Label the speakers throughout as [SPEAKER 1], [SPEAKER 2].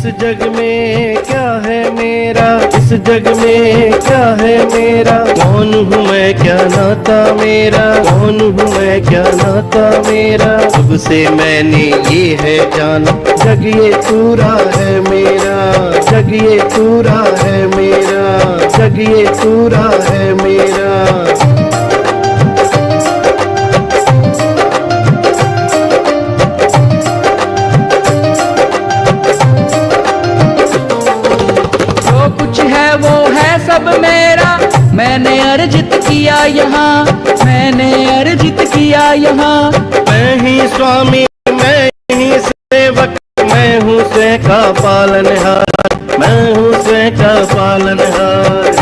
[SPEAKER 1] जग में क्या है मेरा, इस जग में क्या है मेरा, कौन हूँ मैं क्या नाता मेरा, कौन हूँ मैं क्या नाता मेरा। अब से मैंने ये है जाना, जग ये पूरा है मेरा, जग ये पूरा है मेरा, जग ये पूरा है मेरा।
[SPEAKER 2] वो है सब मेरा, मैंने अर्जित किया यहाँ, मैंने अर्जित किया यहाँ।
[SPEAKER 1] मैं ही स्वामी, मैं ही सेवक, मैं हूँ स्वयं का पालनहार, मैं हूँ स्वयं का पालनहार।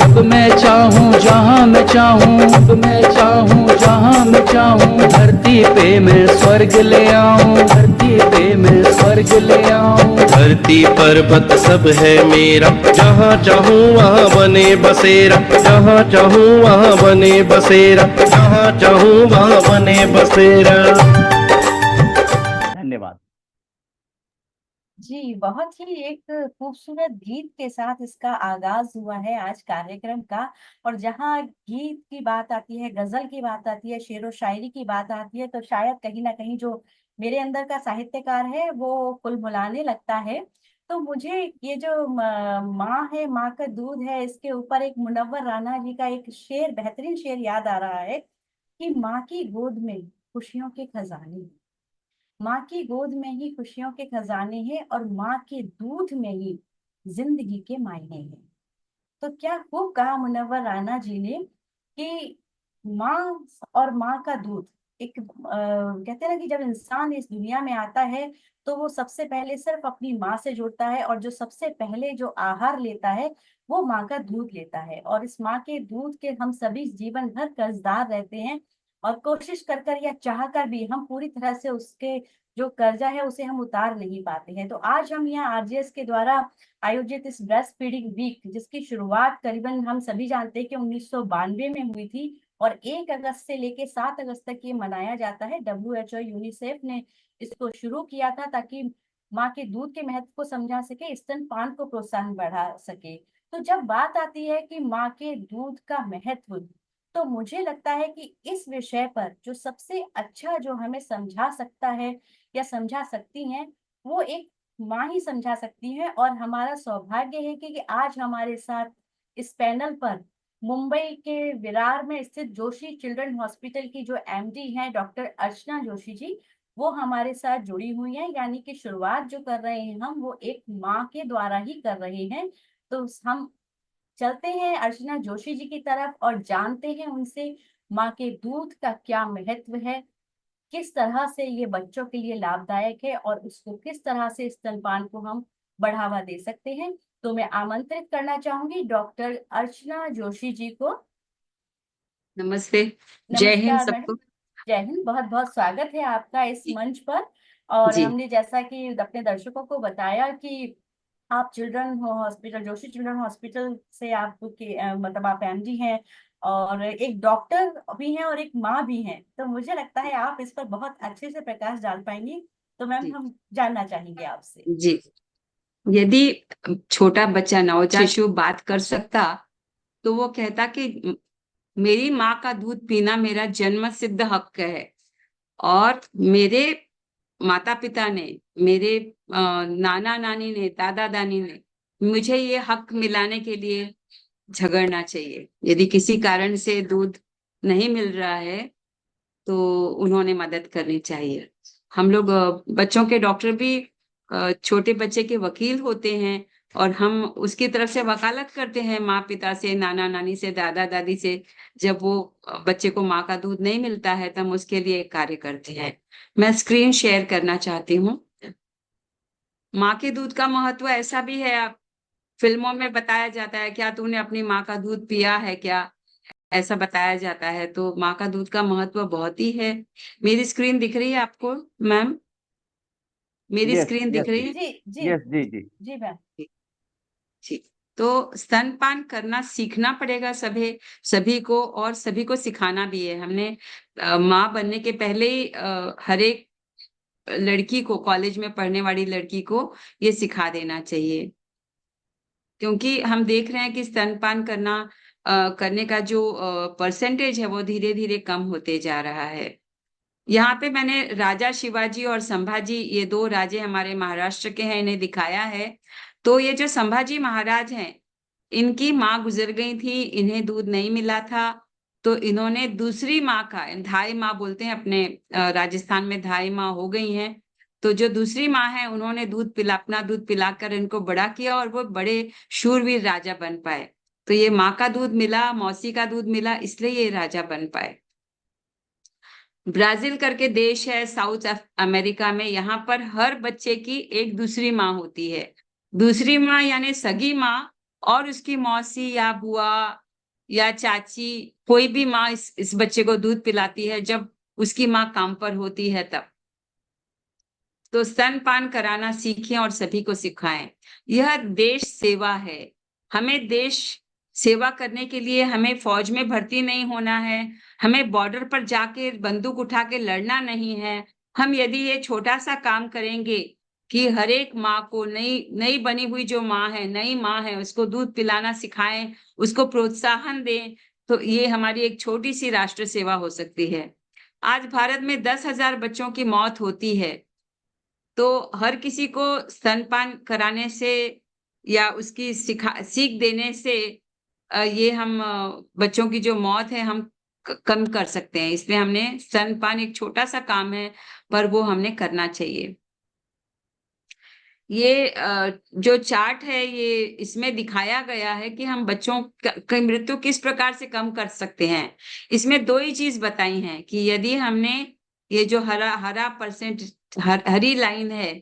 [SPEAKER 2] अब मैं चाहूँ जहाँ मैं चाहूँ, अब मैं चाहूँ जहाँ मैं चाहूँ, धरती पे मैं स्वर्ग ले आऊँ, धरती पे मैं स्वर्ग ले आऊँ।
[SPEAKER 1] धरती पर्वत सब है मेरा, जहाँ चाहूँ वहाँ बने बसेरा, जहाँ चाहूँ वहाँ बने बसेरा, जहाँ चाहूँ वहाँ बने बसेरा।
[SPEAKER 3] धन्यवाद
[SPEAKER 4] जी। बहुत ही एक खूबसूरत गीत के साथ इसका आगाज हुआ है आज कार्यक्रम का। और जहाँ गीत की बात आती है, गजल की बात आती है, शेरो शायरी की बात आती है, तो शायद कहीं ना कहीं जो मेरे अंदर का साहित्यकार है वो कुलमुलाने लगता है। तो मुझे ये जो माँ है, माँ का दूध है, इसके ऊपर एक मुनव्वर राना जी का एक शेर, बेहतरीन शेर याद आ रहा है कि माँ की गोद में खुशियों के खजाने, माँ की गोद में ही खुशियों के खजाने हैं, और माँ के दूध में ही जिंदगी के मायने हैं। तो क्या खूब कहा मुनव्वर राना जी ने कि माँ और माँ का दूध एक कहते हैं ना कि जब इंसान इस दुनिया में आता है तो वो सबसे पहले सिर्फ अपनी माँ से जुड़ता है, और जो सबसे पहले जो आहार लेता है वो माँ का दूध लेता है। और इस माँ के दूध के हम सभी जीवन भर कर्जदार रहते हैं, और कोशिश कर कर या चाह कर भी हम पूरी तरह से उसके जो कर्जा है उसे हम उतार नहीं पाते हैं। तो आज हम यहाँ आरजीएस के द्वारा आयोजित इस ब्रेस्ट फीडिंग वीक, जिसकी शुरुआत करीबन हम सभी जानते हैं कि 1992 में हुई थी, और 1 अगस्त से लेके 7 अगस्त तक ये मनाया जाता है। WHO यूनिसेफ ने इसको शुरू किया था ताकि माँ के दूध के महत्व को समझा सके, स्तनपान को प्रोत्साहन बढ़ा सके। तो जब बात आती है कि माँ के दूध का महत्व, तो मुझे लगता है कि इस विषय पर जो सबसे अच्छा जो हमें समझा सकता है या समझा सकती हैं, वो एक माँ ही समझा सकती हैं। और हमारा सौभाग्य है कि आज हमारे साथ इस पैनल पर मुंबई के विरार में स्थित जोशी चिल्ड्रन हॉस्पिटल की जो एमडी हैं डॉक्टर अर्चना जोशी जी, वो हमारे साथ जुड़ी हुई हैं। यानी कि शुरुआत जो कर रहे हैं हम, वो एक माँ के द्वारा ही कर रहे हैं। तो हम चलते हैं अर्चना जोशी जी की तरफ और जानते हैं उनसे माँ के दूध का क्या महत्व है, किस तरह से ये बच्चों के लिए लाभदायक है, और उसको किस तरह से स्तनपान को हम बढ़ावा दे सकते हैं। तो मैं आमंत्रित करना चाहूंगी डॉक्टर अर्चना जोशी जी को।
[SPEAKER 5] नमस्ते। जय हिंद
[SPEAKER 4] नमस्कार मैडम।
[SPEAKER 5] सबको।
[SPEAKER 4] जय हिंद। बहुत बहुत स्वागत है आपका इस मंच पर। और
[SPEAKER 5] जी
[SPEAKER 4] हमने जैसा कि अपने दर्शकों को बताया कि आप children hospital, Joshi children hospital से आपके मतलब आप एमडी हैं, और एक डॉक्टर भी हैं और एक माँ भी हैं। तो मुझे लगता है आप इस पर बहुत अच्छे से प्रकाश डाल पाएंगी। तो मैम
[SPEAKER 5] जी
[SPEAKER 4] हम जानना चाहेंगे आपसे।
[SPEAKER 5] जी। यदि छोटा बच्चा नवजात शिशु बात कर सकता तो वो कहता कि मेरी माँ का दूध पीना मेरा जन्म सिद्ध हक है, और मेरे माता पिता ने, मेरे नाना नानी ने, दादा दादी ने मुझे ये हक मिलाने के लिए झगड़ना चाहिए। यदि किसी कारण से दूध नहीं मिल रहा है तो उन्होंने मदद करनी चाहिए। हम लोग बच्चों के डॉक्टर भी छोटे बच्चे के वकील होते हैं, और हम उसकी तरफ से वकालत करते हैं माँ पिता से, नाना नानी से, दादा दादी से। जब वो बच्चे को माँ का दूध नहीं मिलता है तब हम उसके लिए कार्य करते हैं। मैं स्क्रीन शेयर करना चाहती हूँ। माँ के दूध का महत्व ऐसा भी है, आप फिल्मों में बताया जाता है, क्या तूने अपनी माँ का दूध पिया है क्या, ऐसा बताया जाता है। तो माँ का दूध का महत्व बहुत ही है। मेरी स्क्रीन दिख रही है आपको मैम? मेरी
[SPEAKER 3] यस
[SPEAKER 5] स्क्रीन
[SPEAKER 3] यस
[SPEAKER 5] दिख रही है?
[SPEAKER 4] जी जी
[SPEAKER 3] यस जी जी
[SPEAKER 4] जी मैम।
[SPEAKER 5] जी। तो स्तनपान करना सीखना पड़ेगा सभी को, और सभी को सिखाना भी है। हमने माँ बनने के पहले ही हर एक लड़की को, कॉलेज में पढ़ने वाली लड़की को ये सिखा देना चाहिए, क्योंकि हम देख रहे हैं कि स्तनपान करने का जो परसेंटेज है वो धीरे धीरे कम होते जा रहा है। यहाँ पे मैंने राजा शिवाजी और संभाजी, ये 2 राजे हमारे महाराष्ट्र के हैं, इन्हें दिखाया है। तो ये जो संभाजी महाराज हैं, इनकी माँ गुजर गई थी, इन्हें दूध नहीं मिला था, तो इन्होंने दूसरी माँ का, धाई माँ बोलते हैं अपने राजस्थान में, धाई माँ हो गई हैं, तो जो दूसरी माँ है उन्होंने अपना दूध पिलाकर इनको बड़ा किया, और वो बड़े शूरवीर राजा बन पाए। तो ये माँ का दूध मिला, मौसी का दूध मिला, इसलिए ये राजा बन पाए। ब्राजील करके देश है साउथ अमेरिका में, यहाँ पर हर बच्चे की एक दूसरी माँ होती है। दूसरी माँ यानी सगी माँ, और उसकी मौसी या बुआ या चाची, कोई भी माँ इस बच्चे को दूध पिलाती है जब उसकी माँ काम पर होती है तब। तो स्तनपान कराना सीखें और सभी को सिखाएं। यह देश सेवा है। हमें देश सेवा करने के लिए हमें फौज में भर्ती नहीं होना है, हमें बॉर्डर पर जाके बंदूक उठा के लड़ना नहीं है। हम यदि ये छोटा सा काम करेंगे कि हर एक माँ को, नई बनी हुई जो माँ है, नई माँ है, उसको दूध पिलाना सिखाएं, उसको प्रोत्साहन दें, तो ये हमारी एक छोटी सी राष्ट्र सेवा हो सकती है। आज भारत में 10,000 बच्चों की मौत होती है, तो हर किसी को स्तनपान कराने से या उसकी सीख देने से ये हम बच्चों की जो मौत है हम कम कर सकते हैं। इसलिए हमने, स्तनपान एक छोटा सा काम है पर वो हमने करना चाहिए। ये जो चार्ट है, ये इसमें दिखाया गया है कि हम बच्चों की मृत्यु किस प्रकार से कम कर सकते हैं। इसमें 2 ही चीज बताई हैं कि यदि हमने ये जो हरा परसेंट, हरी लाइन है,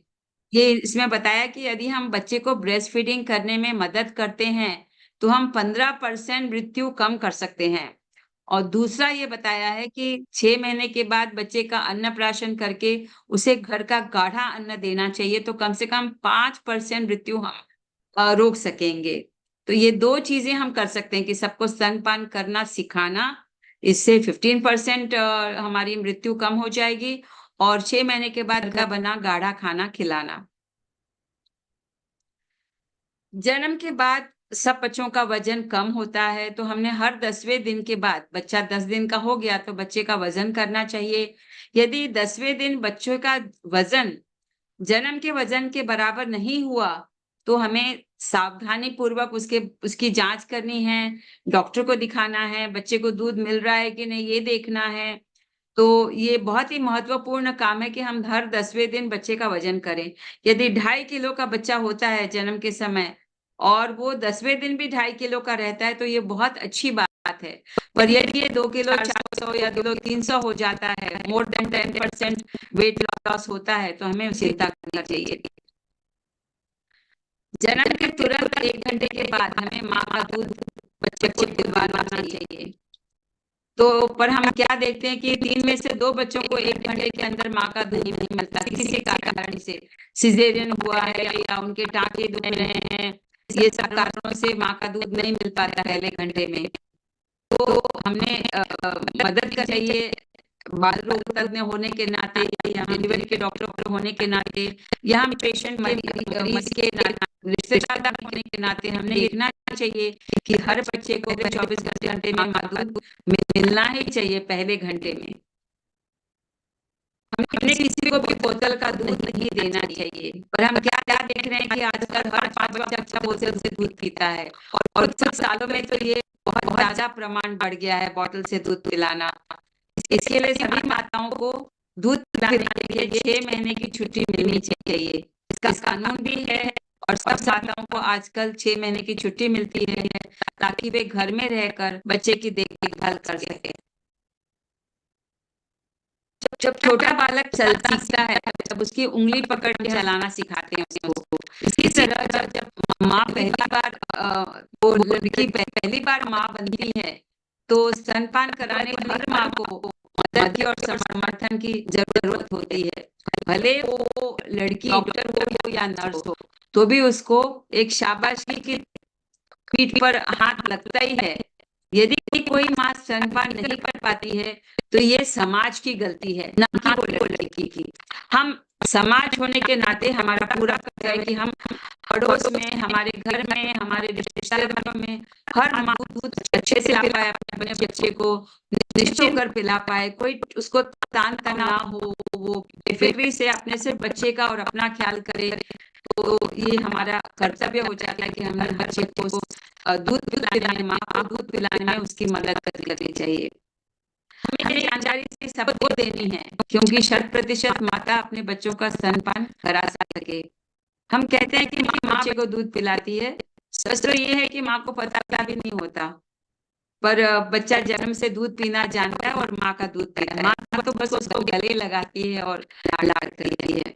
[SPEAKER 5] ये इसमें बताया कि यदि हम बच्चे को ब्रेस्ट फीडिंग करने में मदद करते हैं तो हम 15% मृत्यु कम कर सकते हैं। और दूसरा ये बताया है कि 6 महीने के बाद बच्चे का अन्नप्राशन करके उसे घर का गाढ़ा अन्न देना चाहिए, तो कम से कम 5% मृत्यु हम रोक सकेंगे। तो ये 2 चीजें हम कर सकते हैं कि सबको स्तनपान करना सिखाना, इससे 15% हमारी मृत्यु कम हो जाएगी, और 6 महीने के बाद का बना गाढ़ा खाना खिलाना। जन्म के बाद सब बच्चों का वजन कम होता है, तो हमने हर 10वें दिन के बाद, बच्चा 10 दिन का हो गया तो बच्चे का वजन करना चाहिए। यदि 10वें दिन बच्चों का वजन जन्म के वजन के बराबर नहीं हुआ तो हमें सावधानी पूर्वक उसकी जांच करनी है, डॉक्टर को दिखाना है, बच्चे को दूध मिल रहा है कि नहीं ये देखना है। तो ये बहुत ही महत्वपूर्ण काम है कि हम हर 10वें दिन बच्चे का वजन करें। यदि 2.5 किलो का बच्चा होता है जन्म के समय और वो 10वें दिन भी 2.5 किलो का रहता है तो ये बहुत अच्छी बात है। पर यदि ये 2 किलो 400 या 2 किलो 300 हो जाता है, मोर देन 10% वेट लॉस होता है, तो हमें चिंता करनी चाहिए। जन्म के तुरंत 1 घंटे के बाद हमें माँ का दूध बच्चे को पिलवाना चाहिए। तो पर हम क्या देखते हैं कि 3 में से 2 बच्चों को 1 घंटे के अंदर माँ का दूध नहीं मिलता, किसी कारण से सिजेरियन हुआ है या उनके टाँके दुख रहे हैं, ये सब कारणों से माँ का दूध नहीं मिल पाता पहले घंटे में। तो हमने मदद करनी चाहिए, बाल रोग तज्ञ होने के नाते या डिलीवरी के डॉक्टर होने के नाते या हम पेशेंट मरीज के रिश्तेदार होने के नाते हमने देखना चाहिए कि हर बच्चे को 24 घंटे में माँ दूध मिलना ही चाहिए पहले घंटे में। हमने किसी को भी बोतल का दूध नहीं देना चाहिए। और हम क्या देख रहे हैं कि आजकल हर 5 बच्चा बोतल से दूध पीता है, और कुछ सालों में तो ये बहुत ज्यादा प्रमाण बढ़ गया है बोतल से दूध पिलाना। इसके लिए सभी माताओं को दूध पिलाने के लिए 6 महीने की छुट्टी मिलनी चाहिए। इसका कानून भी है और सब माताओं को आजकल 6 महीने की छुट्टी मिलती है ताकि वे घर में रहकर बच्चे की देखभाल कर सके। जब छोटा बालक सीखता है तब उसकी उंगली पकड़ के चलाना सिखाते हैं उसको। इसी तरह जब माँ पहली बार माँ बनती है तो स्तनपान कराने हर माँ को मदद की और समर्थन की जरूरत होती है। भले वो लड़की डॉक्टर हो या नर्स हो, तो भी उसको एक शाबाशी की पीठ पर हाथ लगता ही है। यदि कोई माँ स्तनपान नहीं कर पाती है तो ये समाज की गलती है, ना कि वो लड़की की। हम समाज होने के नाते हमारा पूरा कर्तव्य है कि हम पड़ोस में, हमारे घर में, हमारे रिश्तेदारों में हर माँ दूध अच्छे से पिला पाए, अपने बच्चे को निश्चित होकर पिला पाए, कोई उसको तान तनाव हो, वो बेफिक्री से अपने सिर्फ बच्चे का और अपना ख्याल करे। तो ये हमारा कर्तव्य हो जाता है कि हमें बच्चे को दूध पिलाने, माँ को दूध पिलाने में उसकी मदद करनी चाहिए। हमें जानकारी से सबको देनी है, क्योंकि 100% माता अपने बच्चों का स्तनपान करा सके। हम कहते हैं कि माँ बच्चे को दूध पिलाती है, सच तो ये है कि माँ को पता भी नहीं होता, पर बच्चा जन्म से दूध पीना जानता है और माँ का दूध पीता है। माँ तो बस उसको गले लगाती है और लाड करती है।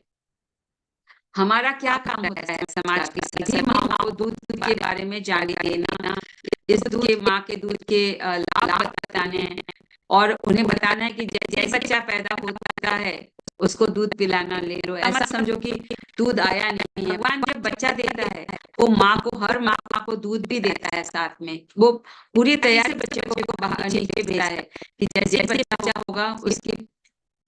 [SPEAKER 5] हमारा क्या काम होता है समाज की सभी माँ को दूध के बारे में जानकारी देना, इस दूध के, माँ के दूध के लाभ बताने और उन्हें बताना है कि जैसे बच्चा पैदा होता है उसको दूध पिलाना ले लो। ऐसा समझो कि दूध आया नहीं है। भगवान जब बच्चा देता है वो माँ को, हर माँ को दूध भी देता है साथ में। वो पूरी तैयारी बच्चे को बाहर नीचे भेजता है कि जैसे बच्चा होगा उसके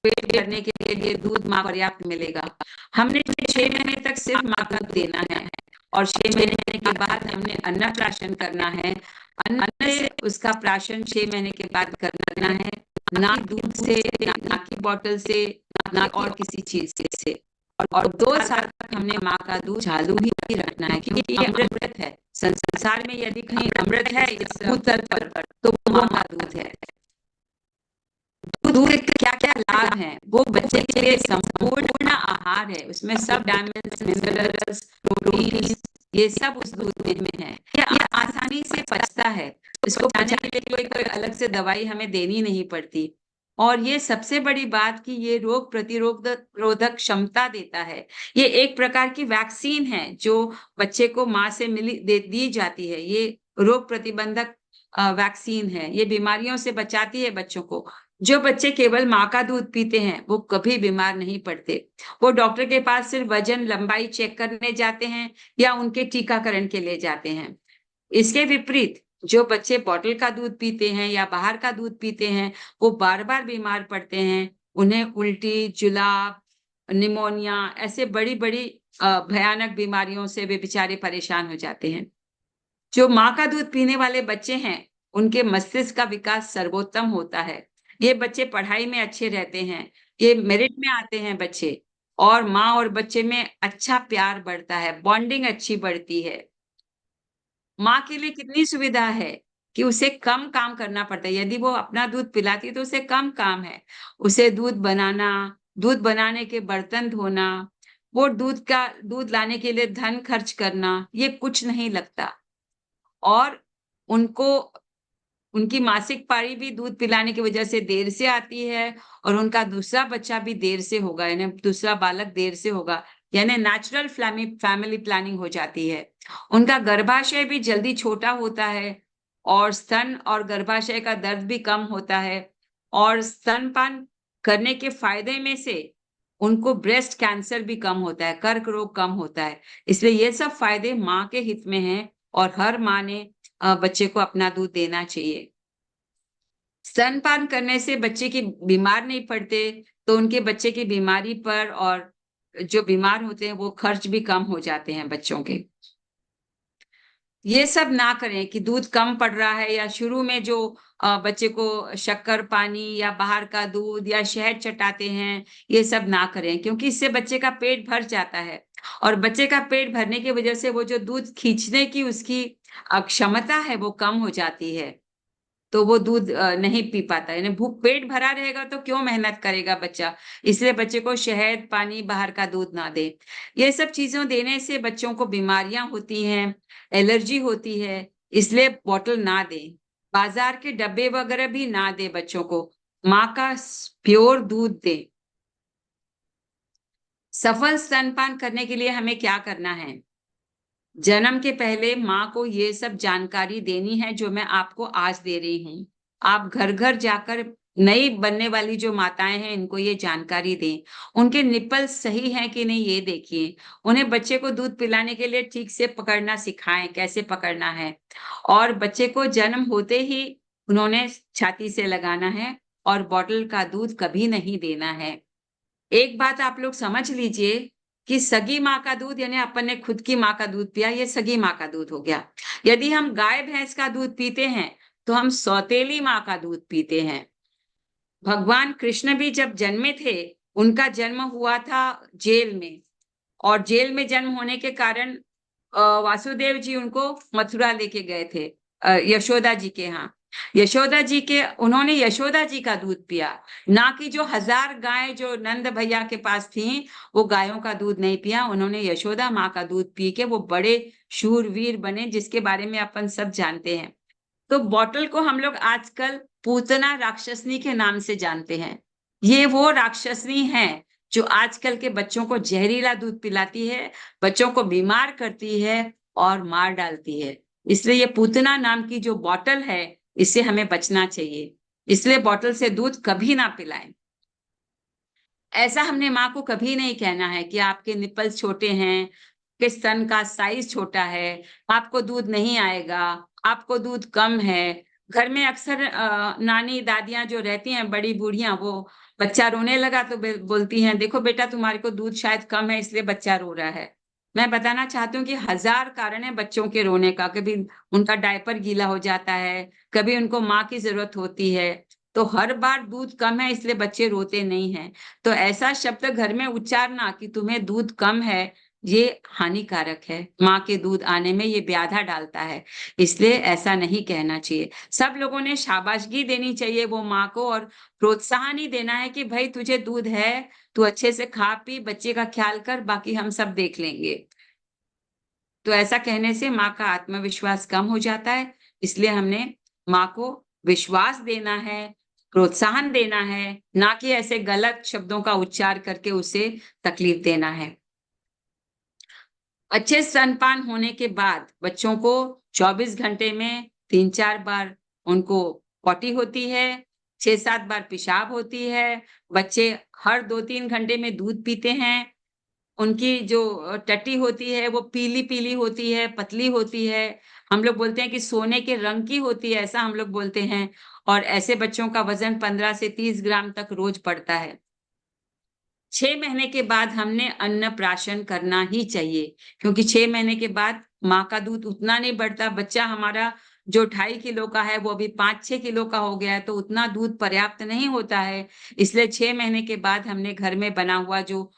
[SPEAKER 5] पेट भरने के लिए दूध माँ पर्याप्त मिलेगा। हमने 6 महीने तक सिर्फ माँ का दूध देना है और 6 महीने के बाद हमने अन्नप्राशन करना है। अन्न से उसका प्राशन 6 महीने के बाद करना है, ना दूध से, ना की बोतल से, ना और किसी चीज से। और 2 साल तक हमने माँ का दूध चालू ही रखना है, क्योंकि ये अमृत है। संसार में यदि कहीं अमृत है इस भूतल पर तो वो माँ का दूध है। दूध के क्या क्या लाभ हैं? वो बच्चे के लिए संपूर्ण आहार है, उसमें सब विटामिन्स, मिनरल्स, प्रोटीन, ये सब उस दूध में है। ये आसानी से पचता है, इसको पचाने के लिए कोई अलग से दवाई हमें देनी नहीं पड़ती। और ये सबसे बड़ी बात कि ये रोग प्रतिरोधक क्षमता देता है। ये एक प्रकार की वैक्सीन है जो बच्चे को माँ से दी जाती है। ये रोग प्रतिबंधक वैक्सीन है, ये बीमारियों से बचाती है बच्चों को। जो बच्चे केवल माँ का दूध पीते हैं वो कभी बीमार नहीं पड़ते। वो डॉक्टर के पास सिर्फ वजन, लंबाई चेक करने जाते हैं या उनके टीकाकरण के लिए जाते हैं। इसके विपरीत जो बच्चे बॉटल का दूध पीते हैं या बाहर का दूध पीते हैं वो बार बार बीमार पड़ते हैं। उन्हें उल्टी, जुलाब, निमोनिया, ऐसे बड़ी बड़ी भयानक बीमारियों से वे बेचारे परेशान हो जाते हैं। जो माँ का दूध पीने वाले बच्चे हैं उनके मस्तिष्क का विकास सर्वोत्तम होता है। ये बच्चे पढ़ाई में अच्छे रहते हैं, ये मेरिट में आते हैं बच्चे, और माँ और बच्चे में अच्छा प्यार बढ़ता है, बॉन्डिंग अच्छी बढ़ती है। माँ के लिए कितनी सुविधा है कि उसे कम काम करना पड़ता है। यदि वो अपना दूध पिलाती है तो उसे कम काम है। उसे दूध बनाना, दूध बनाने के बर्तन धोना, वो दूध लाने के लिए धन खर्च करना, ये कुछ नहीं लगता। और उनकी मासिक पारी भी दूध पिलाने की वजह से देर से आती है और उनका दूसरा बच्चा भी देर से होगा, यानी दूसरा बालक देर से होगा, यानी नेचुरल फैमिली प्लानिंग हो जाती है। उनका गर्भाशय भी जल्दी छोटा होता है और स्तन और गर्भाशय का दर्द भी कम होता है। और स्तनपान करने के फायदे में से उनको ब्रेस्ट कैंसर भी कम होता है, कर्क रोग कम होता है। इसलिए ये सब फायदे माँ के हित में हैं और हर माँ ने बच्चे को अपना दूध देना चाहिए। स्तनपान करने से बच्चे की बीमार नहीं पड़ते तो उनके बच्चे की बीमारी पर और जो बीमार होते हैं वो खर्च भी कम हो जाते हैं बच्चों के। ये सब ना करें कि दूध कम पड़ रहा है या शुरू में जो बच्चे को शक्कर पानी या बाहर का दूध या शहद चटाते हैं, ये सब ना करें, क्योंकि इससे बच्चे का पेट भर जाता है और बच्चे का पेट भरने की वजह से वो जो दूध खींचने की उसकी क्षमता है वो कम हो जाती है, तो वो दूध नहीं पी पाता। यानी पेट भरा रहेगा तो क्यों मेहनत करेगा बच्चा। इसलिए बच्चे को शहद, पानी, बाहर का दूध ना दे। ये सब चीजों देने से बच्चों को बीमारियां होती हैं, एलर्जी होती है, इसलिए बॉटल ना दे। बाजार के डब्बे वगैरह भी ना दे बच्चों को, माँ का प्योर दूध दे। सफल स्तनपान करने के लिए हमें क्या करना है? जन्म के पहले माँ को ये सब जानकारी देनी है जो मैं आपको आज दे रही हूँ। आप घर घर जाकर नई बनने वाली जो माताएं हैं इनको ये जानकारी दें, उनके निप्पल सही हैं कि नहीं ये देखिए, उन्हें बच्चे को दूध पिलाने के लिए ठीक से पकड़ना सिखाएं, कैसे पकड़ना है, और बच्चे को जन्म होते ही उन्होंने छाती से लगाना है और बॉटल का दूध कभी नहीं देना है। एक बात आप लोग समझ लीजिए कि सगी माँ का दूध यानी अपन ने खुद की माँ का दूध पिया, ये सगी माँ का दूध हो गया। यदि हम गाय भैंस का दूध पीते हैं तो हम सौतेली माँ का दूध पीते हैं। भगवान कृष्ण भी जब जन्मे थे, उनका जन्म हुआ था जेल में, और जेल में जन्म होने के कारण वासुदेव जी उनको मथुरा लेके गए थे, यशोदा जी के यहाँ। यशोदा जी के उन्होंने यशोदा जी का दूध पिया, ना कि जो 1000 गायें जो नंद भैया के पास थी वो गायों का दूध नहीं पिया। उन्होंने यशोदा माँ का दूध पी के वो बड़े शूरवीर बने, जिसके बारे में अपन सब जानते हैं। तो बॉटल को हम लोग आजकल पूतना राक्षसनी के नाम से जानते हैं। ये वो राक्षसनी है जो आजकल के बच्चों को जहरीला दूध पिलाती है, बच्चों को बीमार करती है और मार डालती है। इसलिए ये पूतना नाम की जो बॉटल है, इससे हमें बचना चाहिए। इसलिए बॉटल से दूध कभी ना पिलाएं। ऐसा हमने माँ को कभी नहीं कहना है कि आपके निप्पल्स छोटे हैं, कि स्तन का साइज छोटा है, आपको दूध नहीं आएगा, आपको दूध कम है। घर में अक्सर नानी दादियां जो रहती हैं, बड़ी बूढ़ियां, वो बच्चा रोने लगा तो बोलती हैं, देखो बेटा तुम्हारे को दूध शायद कम है इसलिए बच्चा रो रहा है। मैं बताना चाहती हूँ कि 1000 कारण है बच्चों के रोने का। कभी उनका डायपर गीला हो जाता है, कभी उनको माँ की जरूरत होती है। तो हर बार दूध कम है इसलिए बच्चे रोते नहीं हैं। तो ऐसा शब्द घर में उच्चारना कि तुम्हें दूध कम है, ये हानिकारक है। माँ के दूध आने में ये ब्याधा डालता है, इसलिए ऐसा नहीं कहना चाहिए। सब लोगों ने शाबाशगी देनी चाहिए वो माँ को, और प्रोत्साहन ही देना है कि भाई तुझे दूध है, तू अच्छे से खा पी, बच्चे का ख्याल कर, बाकी हम सब देख लेंगे। तो ऐसा कहने से माँ का आत्मविश्वास कम हो जाता है। इसलिए हमने माँ को विश्वास देना है, प्रोत्साहन देना है, ना कि ऐसे गलत शब्दों का उच्चार करके उसे तकलीफ देना है। अच्छे स्तनपान होने के बाद बच्चों को 24 घंटे में 3-4 बार उनको पॉटी होती है, 6-7 बार पेशाब होती है। बच्चे हर 2-3 घंटे में दूध पीते हैं। उनकी जो टट्टी होती है वो पीली पीली होती है, पतली होती है। हम लोग बोलते हैं कि सोने के रंग की होती है, ऐसा हम लोग बोलते हैं। और ऐसे बच्चों का वजन 15 से 30 ग्राम तक रोज बढ़ता है। 6 महीने के बाद हमने अन्नप्राशन करना ही चाहिए, क्योंकि 6 महीने के बाद माँ का दूध उतना नहीं बढ़ता। बच्चा हमारा जो 2.5 किलो का है वो अभी 5-6 किलो का हो गया है, तो उतना दूध पर्याप्त नहीं होता है। इसलिए 6 महीने के बाद हमने घर में बना हुआ जो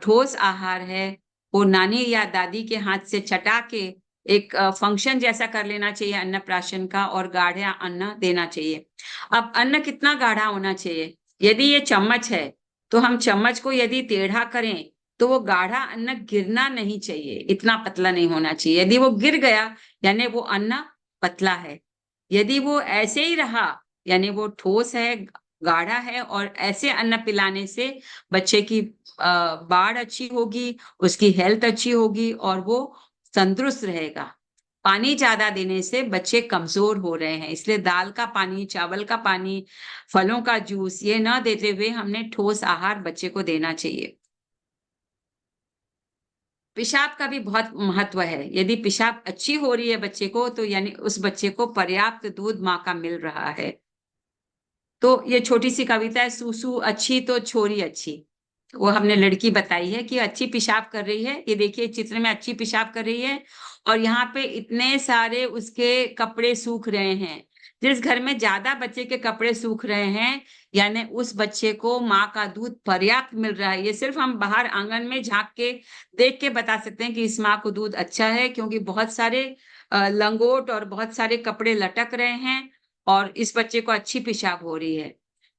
[SPEAKER 5] ठोस आहार है वो नानी या दादी के हाथ से चटा के एक फंक्शन जैसा कर लेना चाहिए अन्नप्राशन का, और गाढ़ा अन्न देना चाहिए। अब अन्न कितना गाढ़ा होना चाहिए? यदि ये चम्मच है तो हम चम्मच को यदि टेढ़ा करें तो वो गाढ़ा अन्न गिरना नहीं चाहिए, इतना पतला नहीं होना चाहिए। यदि वो गिर गया यानी वो अन्न पतला है। यदि वो ऐसे ही रहा यानी वो ठोस है, गाढ़ा है, और ऐसे अन्न पिलाने से बच्चे की बाढ़ अच्छी होगी, उसकी हेल्थ अच्छी होगी और वो तंदुरुस्त रहेगा। पानी ज्यादा देने से बच्चे कमजोर हो रहे हैं, इसलिए दाल का पानी, चावल का पानी, फलों का जूस ये ना देते हुए हमने ठोस आहार बच्चे को देना चाहिए। पेशाब का भी बहुत महत्व है। यदि पेशाब अच्छी हो रही है बच्चे को, तो यानी उस बच्चे को पर्याप्त दूध माँ का मिल रहा है। तो ये छोटी सी कविता है, सूसू अच्छी तो छोरी अच्छी। वो हमने लड़की बताई है कि अच्छी पेशाब कर रही है। ये देखिए चित्र में अच्छी पेशाब कर रही है, और यहाँ पे इतने सारे उसके कपड़े सूख रहे हैं। जिस घर में ज्यादा बच्चे के कपड़े सूख रहे हैं यानी उस बच्चे को माँ का दूध पर्याप्त मिल रहा है। ये सिर्फ हम बाहर आंगन में झांक के देख के बता सकते हैं कि इस माँ को दूध अच्छा है, क्योंकि बहुत सारे लंगोट और बहुत सारे कपड़े लटक रहे हैं और इस बच्चे को अच्छी पेशाब हो रही है।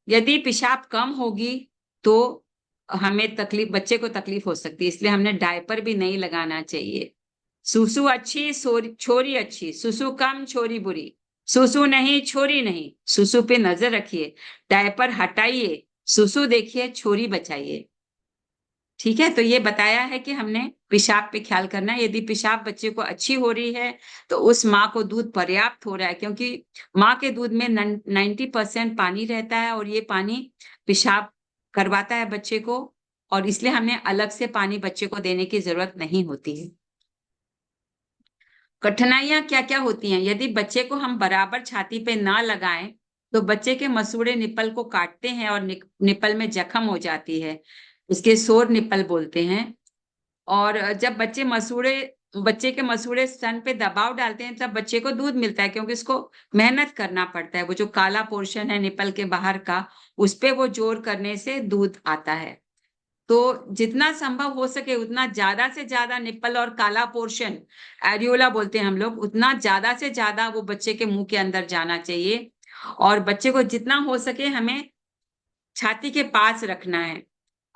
[SPEAKER 5] यदि पेशाब कम होगी तो हमें तकलीफ, बच्चे को तकलीफ हो सकती है, इसलिए हमने डायपर भी नहीं लगाना चाहिए। सुसु अच्छी छोरी अच्छी, सुसु कम छोरी बुरी, सुसु नहीं छोरी नहीं, सुसु पे नजर रखिए, डायपर हटाइए, सुसु देखिए, छोरी बचाइए। ठीक है, तो ये बताया है कि हमने पेशाब पे ख्याल करना है। यदि पेशाब बच्चे को अच्छी हो रही है तो उस माँ को दूध पर्याप्त हो रहा है, क्योंकि माँ के दूध में 90% पानी रहता है और ये पानी पेशाब करवाता है बच्चे को, और इसलिए हमें अलग से पानी बच्चे को देने की जरूरत नहीं होती है। कठिनाइयां क्या क्या होती हैं? यदि बच्चे को हम बराबर छाती पे ना लगाएं तो बच्चे के मसूड़े निप्पल को काटते हैं और निप्पल में जख्म हो जाती है। इसके सोर निप्पल बोलते हैं। और जब बच्चे के मसूड़े स्तन पे दबाव डालते हैं तब बच्चे को दूध मिलता है, क्योंकि इसको मेहनत करना पड़ता है। वो जो काला पोर्शन है निप्पल के बाहर का, उस पे वो जोर करने से दूध आता है। तो जितना संभव हो सके उतना ज्यादा से ज्यादा निप्पल और काला पोर्शन, एरियोला बोलते हैं हम लोग, उतना ज्यादा से ज्यादा वो बच्चे के मुंह के अंदर जाना चाहिए। और बच्चे को जितना हो सके हमें छाती के पास रखना है।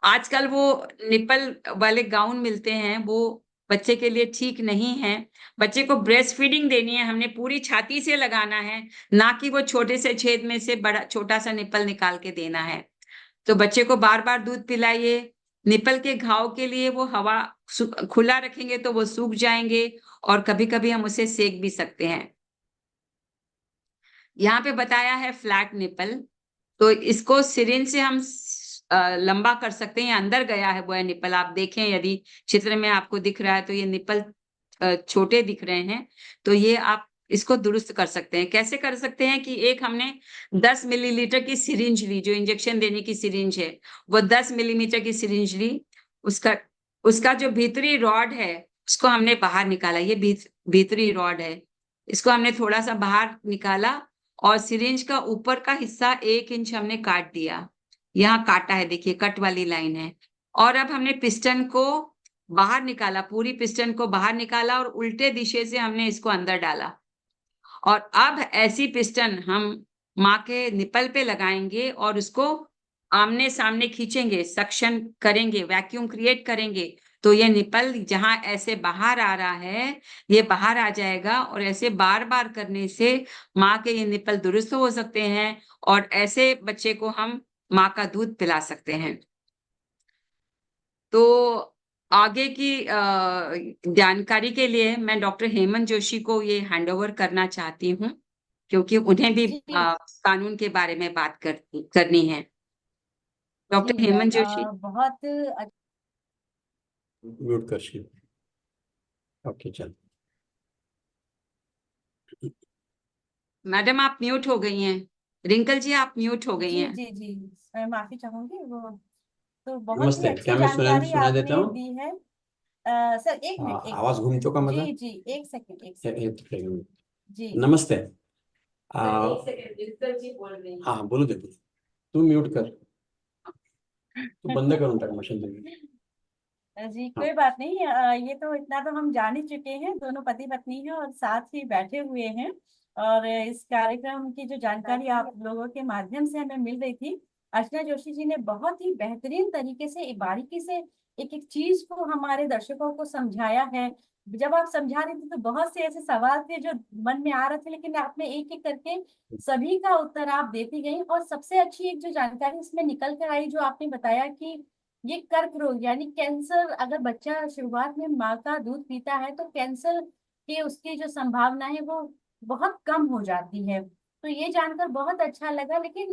[SPEAKER 5] आजकल वो निप्पल वाले गाउन मिलते हैं, वो बच्चे के लिए ठीक नहीं है। बच्चे को ब्रेस्ट फीडिंग देनी है, हमने पूरी छाती से लगाना है, ना कि वो छोटे से छेद में से बड़ा छोटा सा निप्पल निकाल के देना है। तो बच्चे को बार बार दूध पिलाइए। निप्पल के घाव के लिए वो हवा खुला रखेंगे तो वो सूख जाएंगे, और कभी कभी हम उसे सेक भी सकते हैं। यहाँ पे बताया है फ्लैट निप्पल, तो इसको सिरिंज से हम लंबा कर सकते हैं। अंदर गया है वो है निप्पल, आप देखें यदि चित्र में आपको दिख रहा है तो ये निप्पल छोटे दिख रहे हैं, तो ये आप इसको दुरुस्त कर सकते हैं। कैसे कर सकते हैं कि एक हमने 10 मिलीलीटर की सिरिंज ली, जो इंजेक्शन देने की सिरिंज है, वो 10 मिलीमीटर की सिरिंज ली। उसका उसका जो भीतरी रॉड है उसको हमने बाहर निकाला। ये भीतरी रॉड है, इसको हमने थोड़ा सा बाहर निकाला, और सिरिंज का ऊपर का हिस्सा 1 इंच हमने काट दिया। यहाँ काटा है, देखिए कट वाली लाइन है। और अब हमने पिस्टन को बाहर निकाला, पूरी पिस्टन को बाहर निकाला, और उल्टे दिशे से हमने इसको अंदर डाला। और अब ऐसी पिस्टन हम माँ के निप्पल पे लगाएंगे और उसको आमने सामने खींचेंगे, सक्शन करेंगे, वैक्यूम क्रिएट करेंगे, तो ये निप्पल जहां ऐसे बाहर आ रहा है ये बाहर आ जाएगा। और ऐसे बार बार करने से माँ के ये निप्पल दुरुस्त हो सकते हैं, और ऐसे बच्चे को हम माँ का दूध पिला सकते हैं। तो आगे की जानकारी के लिए मैं डॉक्टर हेमंत जोशी को ये हैंडओवर करना चाहती हूँ, क्योंकि उन्हें भी
[SPEAKER 4] जी
[SPEAKER 5] कानून के बारे में बात करनी है।
[SPEAKER 4] जी
[SPEAKER 5] डॉक्टर
[SPEAKER 4] मैम,
[SPEAKER 5] हेमंत जोशी।
[SPEAKER 4] बहुत
[SPEAKER 3] म्यूट कर शिव। ओके चल।
[SPEAKER 5] मैडम आप म्यूट हो गई हैं। रिंकल जी आप म्यूट हो गई
[SPEAKER 4] जी
[SPEAKER 5] हैं।
[SPEAKER 4] जी जी, मैं माफी चाहूंगी। वो तो बहुत ही
[SPEAKER 3] नमस्ते,
[SPEAKER 4] अच्छी
[SPEAKER 3] क्या मैं
[SPEAKER 4] जानकारी
[SPEAKER 3] सुनाई देता
[SPEAKER 4] आपने
[SPEAKER 3] हूँ?
[SPEAKER 4] दी है। सर एक मिनट, एक
[SPEAKER 3] आवाज घूम चुका
[SPEAKER 4] मिनट,
[SPEAKER 3] मतलब?
[SPEAKER 4] जी जी, एक सेकंड, एक
[SPEAKER 3] ए-
[SPEAKER 4] सेकंड।
[SPEAKER 3] एक सेकंड।
[SPEAKER 4] जी
[SPEAKER 3] नमस्ते।
[SPEAKER 5] एक सेकंड, रिंकल जी बोल रही हैं।
[SPEAKER 3] हाँ बोलो, देखो तू म्यूट कर, तू बंद करून टाक मशीन तुम्ही।
[SPEAKER 4] जी
[SPEAKER 3] हाँ
[SPEAKER 4] कोई बात नहीं। ये तो इतना तो हम जान ही चुके हैं, दोनों पति पत्नी हैं और साथ ही बैठे हुए हैं। और इस कार्यक्रम की जो जानकारी आप लोगों के माध्यम से हमें मिल रही थी, अर्चना जोशी जी ने बहुत ही बेहतरीन तरीके से बारीकी से एक एक चीज को हमारे दर्शकों को समझाया है। जब आप समझा रहे थे तो बहुत से ऐसे सवाल थे जो मन में आ रहे थे, लेकिन आपने एक एक करके सभी का उत्तर आप देती गई। और सबसे अच्छी एक जो जानकारी इसमें निकल कर आई, जो आपने बताया कि ये कर्क रोग यानी कैंसर, अगर बच्चा शुरुआत में माँ का दूध पीता है तो कैंसर के उसकी जो संभावना है वो बहुत कम हो जाती है। तो ये जानकर बहुत अच्छा लगा। लेकिन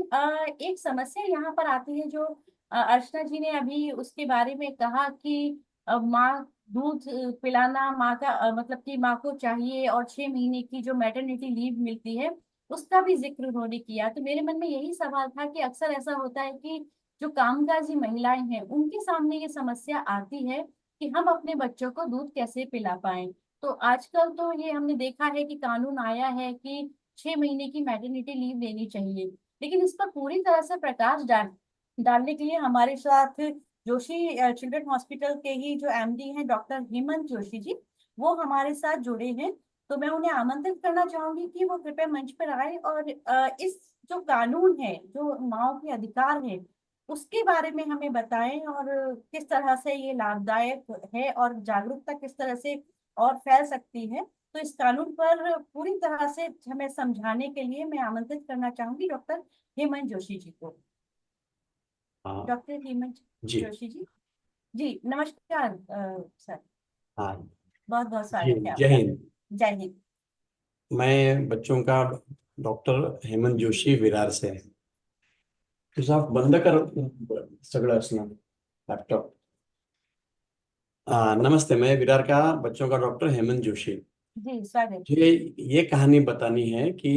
[SPEAKER 4] एक समस्या यहाँ पर आती है, जो अर्चना जी ने अभी उसके बारे में कहा कि माँ दूध पिलाना, माँ का मतलब कि माँ को चाहिए, और 6 महीने की जो मैटरनिटी लीव मिलती है उसका भी जिक्र उन्होंने किया। तो मेरे मन में यही सवाल था कि अक्सर ऐसा होता है कि जो कामकाजी महिलाएं हैं उनके सामने ये समस्या आती है कि हम अपने बच्चों को दूध कैसे पिला पाएं। तो आजकल तो ये हमने देखा है कि कानून आया है कि 6 महीने की मैटरनिटी लीव लेनी चाहिए, लेकिन इस पर पूरी तरह से प्रकाश डालने के लिए हमारे साथ जोशी चिल्ड्रन हॉस्पिटल के ही जो एमडी हैं डॉक्टर हेमंत जोशी जी, वो हमारे साथ जुड़े हैं। तो मैं उन्हें आमंत्रित करना चाहूंगी कि वो कृपया मंच पर आए और इस जो कानून है, जो माओ के अधिकार है, उसके बारे में हमें बताएं, और किस तरह से ये लाभदायक है और जागरूकता किस तरह से और फैल सकती है। तो इस कानून पर पूरी तरह से हमें समझाने के लिए मैं आमंत्रित करना चाहूंगी डॉक्टर हेमंत जोशी जी को।
[SPEAKER 3] हाँ
[SPEAKER 4] डॉक्टर हेमंत
[SPEAKER 3] जी।
[SPEAKER 4] जोशी जी। जी नमस्कार सर,
[SPEAKER 3] हाँ
[SPEAKER 4] बहुत बहुत
[SPEAKER 3] जी,
[SPEAKER 4] स्वागत है
[SPEAKER 3] जय
[SPEAKER 4] आपका।
[SPEAKER 3] हिंद।
[SPEAKER 4] जय हिंद।
[SPEAKER 3] मैं बच्चों का डॉक्टर हेमंत जोशी विरार से। तो साहब बंद कर सगळं असणं लैपटॉप। नमस्ते, मैं विरार का बच्चों का डॉक्टर हेमंत जोशी।
[SPEAKER 4] जी स्वागत।
[SPEAKER 3] मुझे ये कहानी बतानी है कि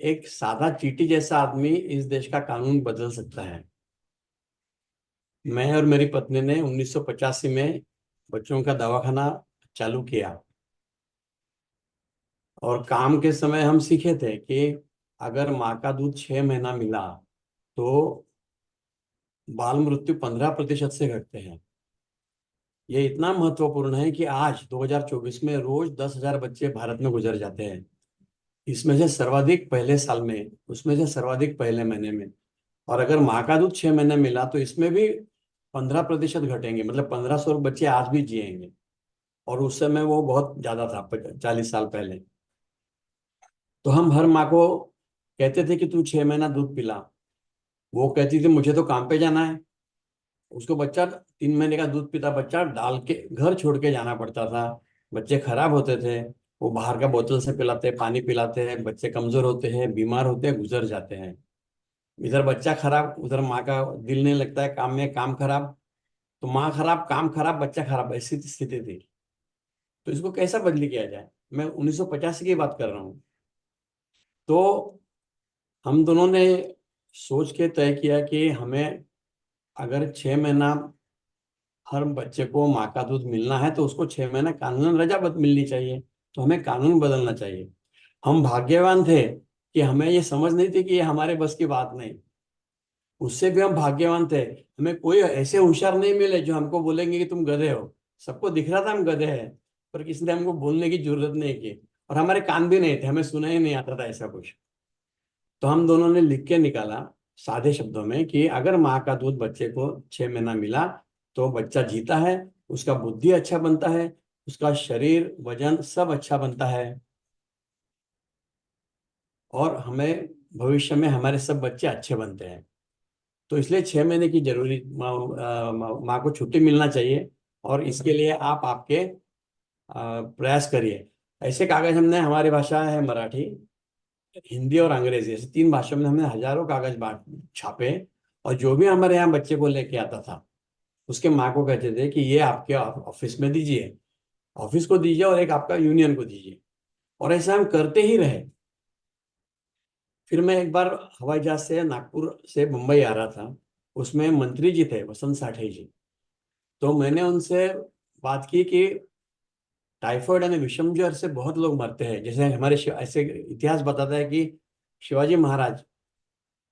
[SPEAKER 3] एक सादा चींटी जैसा आदमी इस देश का कानून बदल सकता है। मैं और मेरी पत्नी ने 1985 में बच्चों का दवाखाना चालू किया और काम के समय हम सीखे थे कि अगर माँ का दूध 6 महीना मिला तो बाल मृत्यु 15% से घटते हैं। ये इतना महत्वपूर्ण है कि आज 2024 में रोज 10,000 बच्चे भारत में गुजर जाते हैं। इसमें से सर्वाधिक पहले साल में, उसमें से सर्वाधिक पहले महीने में। और अगर माँ का दूध 6 महीने मिला तो इसमें भी 15% घटेंगे, मतलब 1,500 बच्चे आज भी जिएंगे। और उस समय वो बहुत ज्यादा था, 40 साल पहले। तो हम हर माँ को कहते थे कि तू 6 महीना दूध पिला। वो कहती थी मुझे तो काम पे जाना है। उसको बच्चा 3 महीने का दूध पीता बच्चा डाल के घर छोड़ के जाना पड़ता था। बच्चे खराब होते थे, वो बाहर का बोतल से पिलाते, पानी पिलाते हैं, बच्चे कमजोर होते हैं, बीमार होते हैं, गुजर जाते हैं। इधर बच्चा खराब, उधर माँ का दिल नहीं लगता है काम में, काम खराब। तो माँ खराब, काम खराब, बच्चा खराब, ऐसी स्थिति थी। तो इसको कैसा बदली किया जाए? मैं 1985 की बात कर रहा हूँ। तो हम दोनों ने सोच के तय किया कि हमें अगर 6 महीना हर बच्चे को माँ का दूध मिलना है तो उसको 6 महीना कानूनन रजा मिलनी चाहिए। तो हमें कानून बदलना चाहिए। हम भाग्यवान थे कि हमें ये समझ नहीं थी कि ये हमारे बस की बात नहीं। उससे भी हम भाग्यवान थे, हमें कोई ऐसे होशियार नहीं मिले जो हमको बोलेंगे कि तुम गधे हो। सबको दिख रहा था हम गधे हैं, पर किसी ने हमको बोलने की जरूरत नहीं की। और हमारे कान भी नहीं थे, हमें सुना ही नहीं आता था ऐसा कुछ। तो हम दोनों ने लिख के निकाला सादे शब्दों में कि अगर माँ का दूध बच्चे को 6 महीना मिला तो बच्चा जीता है, उसका बुद्धि अच्छा बनता है, उसका शरीर वजन सब अच्छा बनता है, और हमें भविष्य में हमारे सब बच्चे अच्छे बनते हैं। तो इसलिए 6 महीने की जरूरी माँ को छुट्टी मिलना चाहिए। और इसके लिए आप आपके प्रयास करिए। ऐसे कागज हमने, हमारी भाषा है मराठी, हिंदी और अंग्रेजी, ऐसे 3 भाषाओं में हमने हजारों कागज बांट छापे। और जो भी हमारे यहाँ बच्चे को लेके आता था उसके माँ को कहते थे कि ये आपके ऑफिस में दीजिए, ऑफिस को दीजिए, और एक आपका यूनियन को दीजिए। और ऐसा हम करते ही रहे। फिर मैं एक बार हवाई जहाज से नागपुर से मुंबई आ रहा था, उसमें मंत्री जी थे, वसंत साठे जी। तो मैंने उनसे बात की कि टाइफॉइड यानी विषम ज्वर से बहुत लोग मरते हैं। जैसे हमारे ऐसे इतिहास बताता है कि शिवाजी महाराज,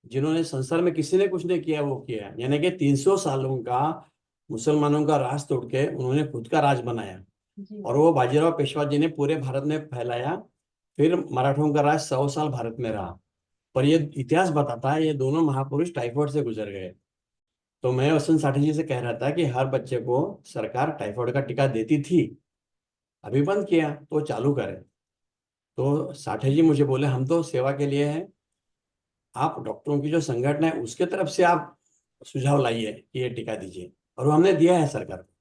[SPEAKER 3] जिन्होंने संसार में किसी ने कुछ नहीं किया वो किया, यानी कि 300 सालों का मुसलमानों का राज तोड़ के उन्होंने खुद का राज बनाया।
[SPEAKER 4] जी
[SPEAKER 3] और वो बाजीराव पेशवा जी ने पूरे भारत में फैलाया। फिर मराठों का राज 100 साल भारत में रहा। पर ये इतिहास बताता है ये दोनों महापुरुष टाइफॉइड से गुजर गए। तो मैं वसंत साठे जी से कह रहा था कि हर बच्चे को सरकार टाइफॉइड का टीका देती थी, अभी बंद किया तो चालू करें। तो साठे जी मुझे बोले हम तो सेवा के लिए हैं, आप डॉक्टरों की जो संगठन है उसके तरफ से आप सुझाव लाइए कि ये टीका दीजिए। और वो हमने दिया है सरकार को।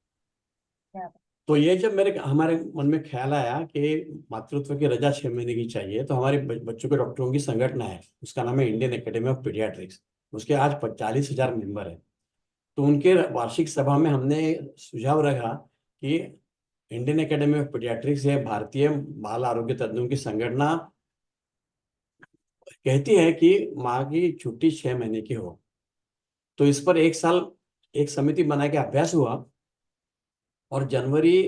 [SPEAKER 4] क्या
[SPEAKER 3] तो ये जब मेरे हमारे मन में ख्याल आया कि मातृत्व की रजा 6 महीने की चाहिए, तो हमारे बच्चों के डॉक्टरों की संगठन है, उसका नाम है इंडियन एकेडमी ऑफ पीडियाट्रिक्स। उसके आज 40,000 मेंबर है। तो उनके वार्षिक सभा में हमने सुझाव रखा कि इंडियन एकेडमी ऑफ पीडियाट्रिक्स है भारतीय बाल आरोग्य तज्ञों की संगठन, कहती है कि माँ की छुट्टी 6 महीने की हो। तो इस पर एक साल एक समिति बना के अभ्यास हुआ। और जनवरी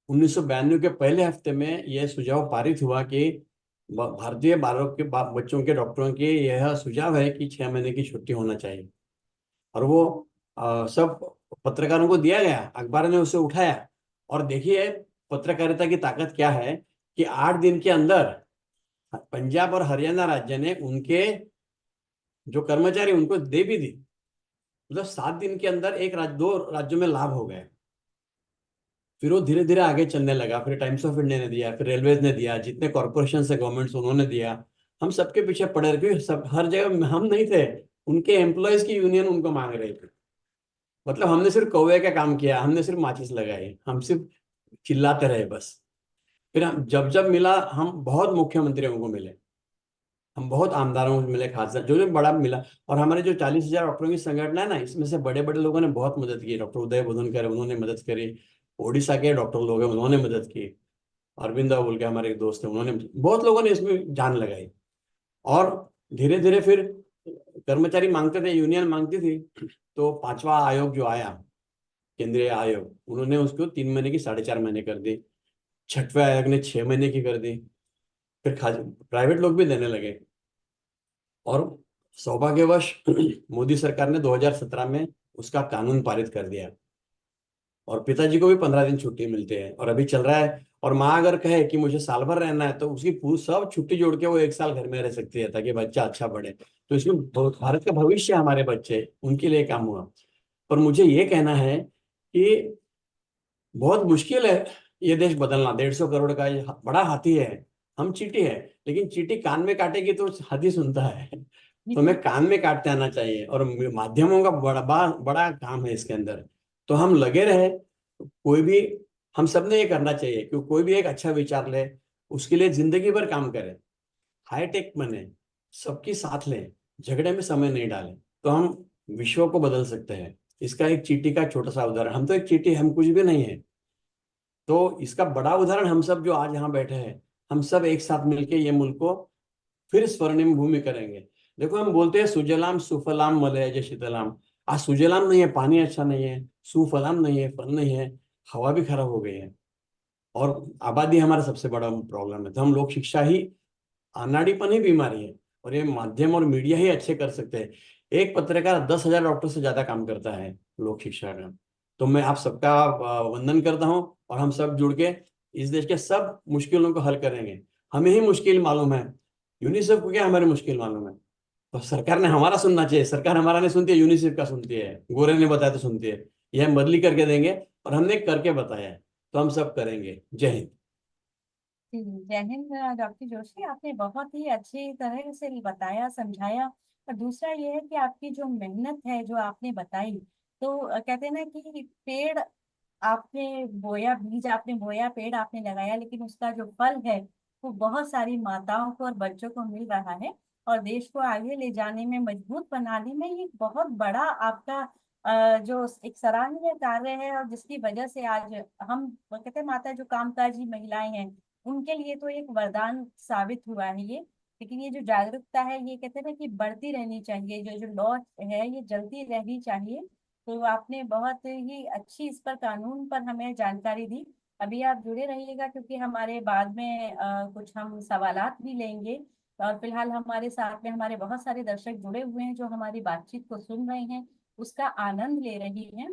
[SPEAKER 3] 1992 के पहले हफ्ते में यह सुझाव पारित हुआ कि भारतीय बालों के बच्चों के डॉक्टरों की यह सुझाव है कि 6 महीने की छुट्टी होना चाहिए। और वो सब पत्रकारों को दिया गया, अखबार ने उसे उठाया। और देखिए पत्रकारिता की ताकत क्या है कि 8 दिन के अंदर पंजाब और हरियाणा राज्य ने उनके जो कर्मचारी उनको दे भी दी। मतलब 7 दिन के अंदर एक राज्य, 2 राज्यों में लाभ हो गए। फिर वो धीरे धीरे आगे चलने लगा। फिर टाइम्स ऑफ इंडिया ने दिया, फिर रेलवेज ने दिया, जितने कॉर्पोरेशन है गवर्नमेंट्स उन्होंने दिया। हम सबके पीछे पड़े रहे, सब हर जगह हम नहीं थे, उनके एम्प्लॉयज की यूनियन उनको मांग रही थी। मतलब हमने सिर्फ कौवे का काम किया, हमने सिर्फ माचिस लगाई, हम सिर्फ चिल्लाते रहे बस। फिर हम जब जब मिला, हम बहुत मुख्यमंत्रियों को मिले, हम बहुत आमदारों को मिले, खासदार जो जो बड़ा मिला। और हमारे जो 40,000 डॉक्टरों की संगठन है ना, इसमें से बड़े बड़े लोगों ने बहुत मदद की। डॉक्टर उदय बुदनकर, उन्होंने मदद करी। ओडिशा के डॉक्टर लोग हैं, उन्होंने मदद की। अरविंदा बोल के हमारे एक दोस्त है, उन्होंने, बहुत लोगों ने इसमें जान लगाई। और धीरे धीरे फिर कर्मचारी मांगते थे, यूनियन मांगती थी, तो 5वां आयोग जो आया, केंद्रीय आयोग, उन्होंने उसको 3 महीने की 4.5 महीने कर दी। 6वें आयोग ने 6 महीने की कर दी। फिर प्राइवेट लोग भी देने लगे। और सौभाग्यवश मोदी सरकार ने 2017 में उसका कानून पारित कर दिया, और पिताजी को भी 15 दिन छुट्टी मिलते हैं, और अभी चल रहा है। और माँ अगर कहे कि मुझे साल भर रहना है, तो उसकी पूरी सब छुट्टी जोड़ के वो 1 साल घर में रह सकती है, ताकि बच्चा अच्छा पढ़े। तो इसमें भारत का भविष्य, हमारे बच्चे, उनके लिए काम हुआ। पर मुझे ये कहना है कि बहुत मुश्किल है ये देश बदलना। 150 करोड़ का ये बड़ा हाथी है, हम चींटी है। लेकिन चींटी कान में काटेगी तो हाथी सुनता है। तो हमें कान में काटते आना चाहिए, और माध्यमों का बड़ा बड़ा काम है इसके अंदर। तो हम लगे रहे, कोई भी, हम सब ने ये करना चाहिए कि कोई भी एक अच्छा विचार ले, उसके लिए जिंदगी भर काम करे, हाईटेक बने, सबकी साथ लें, झगड़े में समय नहीं डालें, तो हम विश्व को बदल सकते हैं। इसका एक चींटी का छोटा सा उदाहरण, हम तो एक चींटी, हम कुछ भी नहीं है। तो इसका बड़ा उदाहरण हम सब जो आज यहाँ बैठे हैं, हम सब एक साथ मिलके ये मुल्क को फिर स्वर्णिम भूमि करेंगे। देखो, हम बोलते हैं सुजलाम सुफलाम मलयज शीतलाम। आज सुजलाम नहीं है, पानी अच्छा नहीं है, सुफलाम नहीं है, फल नहीं है, हवा भी खराब हो गई है, और आबादी हमारा सबसे बड़ा प्रॉब्लम है। तो हम लोग शिक्षा ही, अनाड़ीपन ही बीमारी है, और ये माध्यम और मीडिया ही अच्छे कर सकते हैं। एक पत्रकार 10,000 डॉक्टर से ज्यादा काम करता है लोक शिक्षा का। तो मैं आप सबका वंदन करता हूँ, और हम सब जुड़ के इस देश के सब मुश्किलों को हल करेंगे। हमें ही मुश्किल मालूम है, यूनिसेफ को क्या हमारी मुश्किल मालूम है? तो सरकार ने हमारा सुनना चाहिए। सरकार हमारा नहीं सुनती है, यूनिसेफ का सुनती है। गोरे ने बताया तो सुनती है। ये हम बदली करके देंगे, और हमने करके बताया है, तो हम सब करेंगे। जय हिंद।
[SPEAKER 4] जी, जय हिंद। डॉक्टर जोशी, आपने बहुत ही अच्छी तरह से बताया, समझाया। और दूसरा ये है कि आपकी जो मेहनत है जो आपने बताई, तो कहते हैं ना कि पेड़ आपने बोया, बीज आपने बोया, पेड़ आपने लगाया, लेकिन उसका जो फल है वो बहुत सारी माताओं को और बच्चों को मिल रहा है। और देश को आगे ले जाने में, मजबूत बनाने में ये बहुत बड़ा आपका जो एक सराहनीय कार्य है, और जिसकी वजह से आज हम, वो कहते हैं, माता जो कामकाजी महिलाएं हैं, उनके लिए तो एक वरदान साबित हुआ है ये। लेकिन ये जो जागरूकता है, ये कहते हैं ना कि बढ़ती रहनी चाहिए, जो जो लॉ है ये जल्दी रहनी चाहिए। तो आपने बहुत ही अच्छी इस पर, कानून पर हमें जानकारी दी। अभी आप जुड़े रहिएगा, क्योंकि हमारे बाद में कुछ हम सवालात भी लेंगे। और फिलहाल हमारे साथ में हमारे बहुत सारे दर्शक जुड़े हुए हैं, जो हमारी बातचीत को सुन रहे हैं, उसका आनंद ले रही हैं।